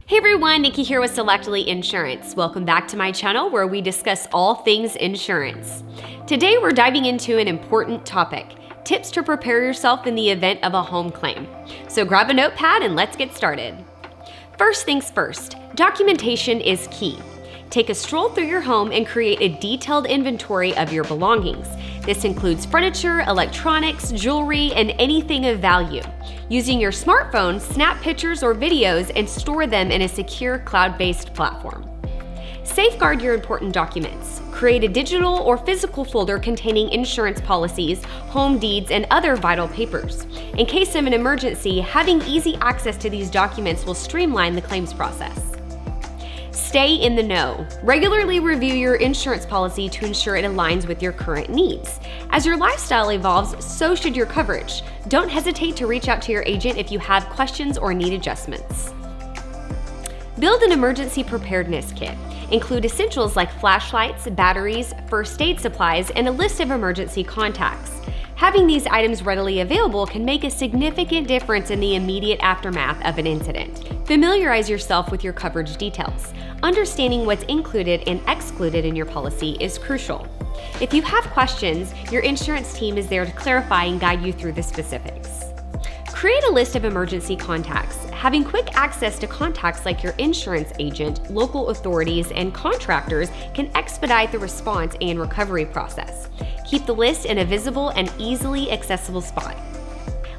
Hey everyone, Nikki here with Selectly Insurance. Welcome back to my channel where we discuss all things insurance. Today we're diving into an important topic, tips to prepare yourself in the event of a home claim. So grab a notepad and let's get started. First things first, documentation is key. Take a stroll through your home and create a detailed inventory of your belongings. This includes furniture, electronics, jewelry, and anything of value. Using your smartphone, snap pictures or videos and store them in a secure cloud-based platform. Safeguard your important documents. Create a digital or physical folder containing insurance policies, home deeds, and other vital papers. In case of an emergency, having easy access to these documents will streamline the claims process. Stay in the know. Regularly review your insurance policy to ensure it aligns with your current needs. As your lifestyle evolves, so should your coverage. Don't hesitate to reach out to your agent if you have questions or need adjustments. Build an emergency preparedness kit. Include essentials like flashlights, batteries, first aid supplies, and a list of emergency contacts. Having these items readily available can make a significant difference in the immediate aftermath of an incident. Familiarize yourself with your coverage details. Understanding what's included and excluded in your policy is crucial. If you have questions, your insurance team is there to clarify and guide you through the specifics. Create a list of emergency contacts. Having quick access to contacts like your insurance agent, local authorities, and contractors can expedite the response and recovery process. Keep the list in a visible and easily accessible spot.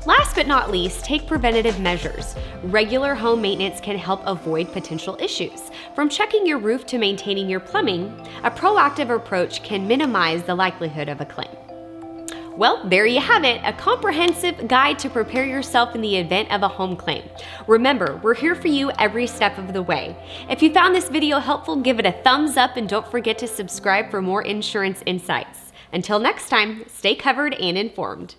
Last but not least, take preventative measures. Regular home maintenance can help avoid potential issues. From checking your roof to maintaining your plumbing, a proactive approach can minimize the likelihood of a claim. Well, there you have it, a comprehensive guide to prepare yourself in the event of a home claim. Remember, we're here for you every step of the way. If you found this video helpful, give it a thumbs up and don't forget to subscribe for more insurance insights. Until next time, stay covered and informed.